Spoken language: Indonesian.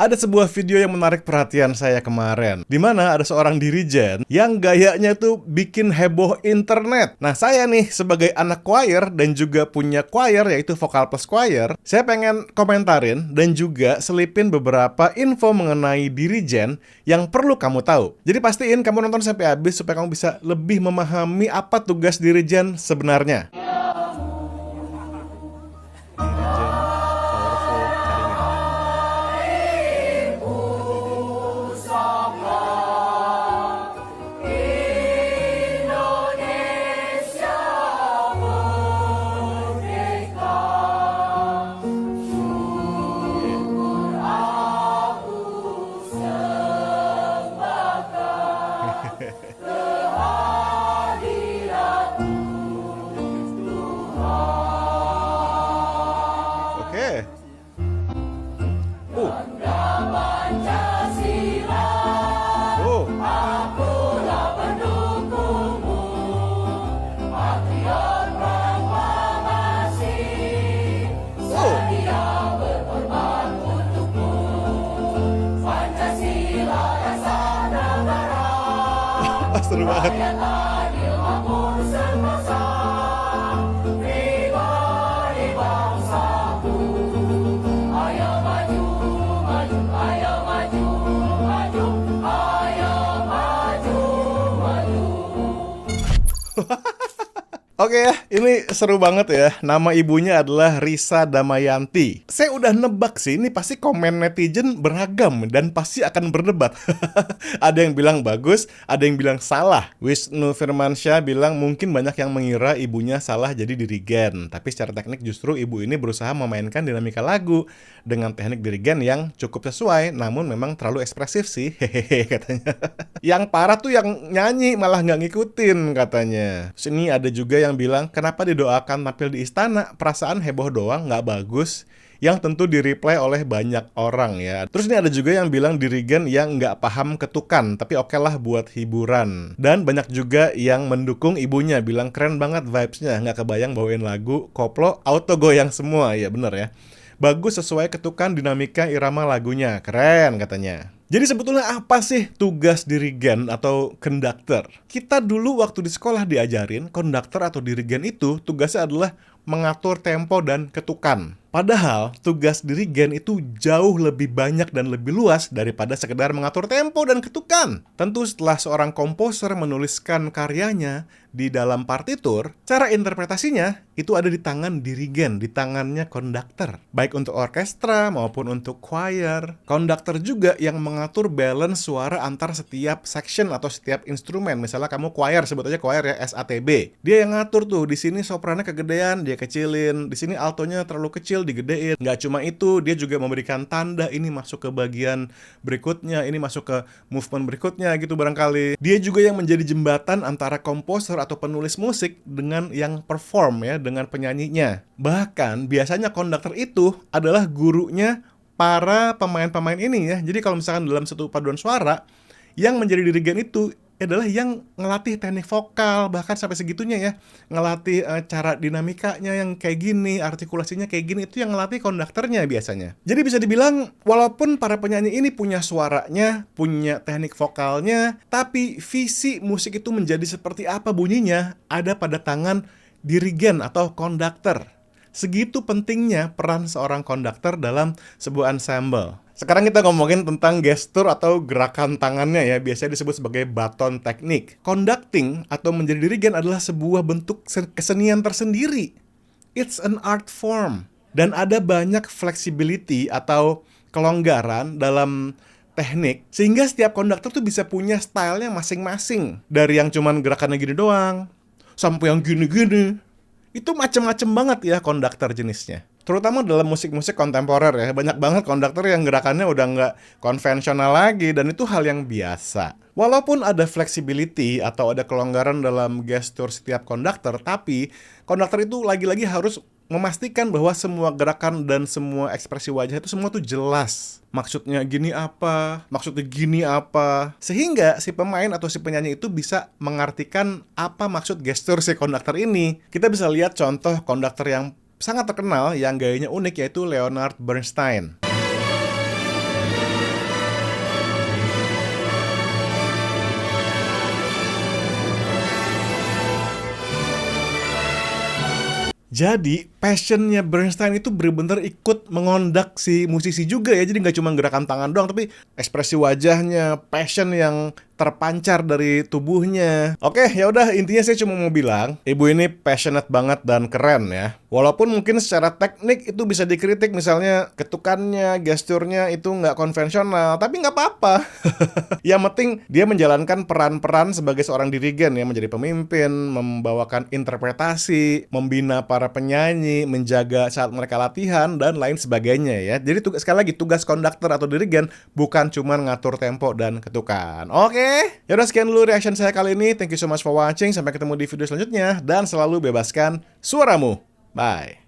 Ada sebuah video yang menarik perhatian saya kemarin, di mana ada seorang dirijen yang gayanya tuh bikin heboh internet. Nah, saya nih sebagai anak choir dan juga punya choir yaitu vokal plus choir, saya pengen komentarin dan juga selipin beberapa info mengenai dirijen yang perlu kamu tahu. Jadi pastiin kamu nonton sampai habis supaya kamu bisa lebih memahami apa tugas dirijen sebenarnya. Oke. Seru banget. Oke ya, ini seru banget ya. Nama ibunya adalah Risa Damayanti. Saya udah nebak sih, ini pasti komen netizen beragam dan pasti akan berdebat. Ada yang bilang bagus, ada yang bilang salah. Wisnu Firmansyah bilang mungkin banyak yang mengira ibunya salah jadi dirigen. Tapi secara teknik justru ibu ini berusaha memainkan dinamika lagu dengan teknik dirigen yang cukup sesuai, namun memang terlalu ekspresif sih. Hehehe katanya. Yang parah tuh yang nyanyi malah nggak ngikutin katanya. Sini ada juga yang bilang kenapa didoakan tampil di istana, perasaan heboh doang nggak bagus, yang tentu di-reply oleh banyak orang ya. Terus ini ada juga yang bilang dirigen yang nggak paham ketukan, tapi oke lah buat hiburan. Dan banyak juga yang mendukung ibunya, bilang keren banget vibes-nya, nggak kebayang bawain lagu, koplo, auto goyang semua, ya bener ya. Bagus sesuai ketukan dinamika irama lagunya, keren katanya. Jadi sebetulnya apa sih tugas dirigen atau konduktor? Kita dulu waktu di sekolah diajarin konduktor atau dirigen itu tugasnya adalah mengatur tempo dan ketukan. Padahal tugas dirigen itu jauh lebih banyak dan lebih luas daripada sekedar mengatur tempo dan ketukan. Tentu setelah seorang komposer menuliskan karyanya di dalam partitur, cara interpretasinya itu ada di tangan dirigen, di tangannya konduktor. Baik untuk orkestra maupun untuk choir. Konduktor juga yang mengatur balance suara antar setiap section atau setiap instrumen. Misalnya kamu choir, sebut aja choir ya, SATB. Dia yang ngatur tuh, di sini soprannya kegedean, dia kecilin. Di sini altonya terlalu kecil, digedein. Nggak cuma itu, dia juga memberikan tanda ini masuk ke bagian berikutnya, ini masuk ke movement berikutnya gitu barangkali. Dia juga yang menjadi jembatan antara komposer atau penulis musik dengan yang perform ya, dengan penyanyinya. Bahkan biasanya konduktor itu adalah gurunya para pemain-pemain ini ya. Jadi kalau misalkan dalam satu paduan suara, yang menjadi dirigen itu adalah yang ngelatih teknik vokal, bahkan sampai segitunya ya, ngelatih cara dinamikanya yang kayak gini, artikulasinya kayak gini, itu yang ngelatih konduktornya biasanya. Jadi bisa dibilang, walaupun para penyanyi ini punya suaranya, punya teknik vokalnya, tapi visi musik itu menjadi seperti apa bunyinya, ada pada tangan dirigen atau konduktor. Segitu pentingnya peran seorang konduktor dalam sebuah ensemble. Sekarang kita ngomongin tentang gestur atau gerakan tangannya ya, biasanya disebut sebagai baton teknik. Conducting atau menjadi dirigen adalah sebuah bentuk kesenian tersendiri. It's an art form. Dan ada banyak flexibility atau kelonggaran dalam teknik, sehingga setiap konduktor tuh bisa punya stylenya masing-masing. Dari yang cuman gerakannya gini doang, sampai yang gini-gini. Itu macem-macem banget ya konduktor jenisnya. Terutama dalam musik-musik kontemporer ya, banyak banget konduktor yang gerakannya udah nggak konvensional lagi, dan itu hal yang biasa. Walaupun ada flexibility atau ada kelonggaran dalam gestur setiap konduktor, tapi konduktor itu lagi-lagi harus memastikan bahwa semua gerakan dan semua ekspresi wajah itu semua tuh jelas. Maksudnya gini apa, maksudnya gini apa. Sehingga si pemain atau si penyanyi itu bisa mengartikan apa maksud gestur si konduktor ini. Kita bisa lihat contoh konduktor yang sangat terkenal yang gayanya unik, yaitu Leonard Bernstein. Jadi, passionnya Bernstein itu bener-bener ikut mengondak si musisi juga ya. Jadi nggak cuma gerakan tangan doang, tapi ekspresi wajahnya, passion yang terpancar dari tubuhnya. Oke, ya udah intinya saya cuma mau bilang, ibu ini passionate banget dan keren ya. Walaupun mungkin secara teknik itu bisa dikritik, misalnya ketukannya, gesturnya itu nggak konvensional, tapi nggak apa-apa. Yang penting dia menjalankan peran-peran sebagai seorang dirigen ya, menjadi pemimpin, membawakan interpretasi, membina para penyanyi, menjaga saat mereka latihan dan lain sebagainya ya. Jadi sekali lagi tugas konduktor atau dirigen bukan cuma ngatur tempo dan ketukan. Oke, yaudah sekian dulu reaction saya kali ini. Thank you so much for watching. Sampai ketemu di video selanjutnya dan selalu bebaskan suaramu. Bye.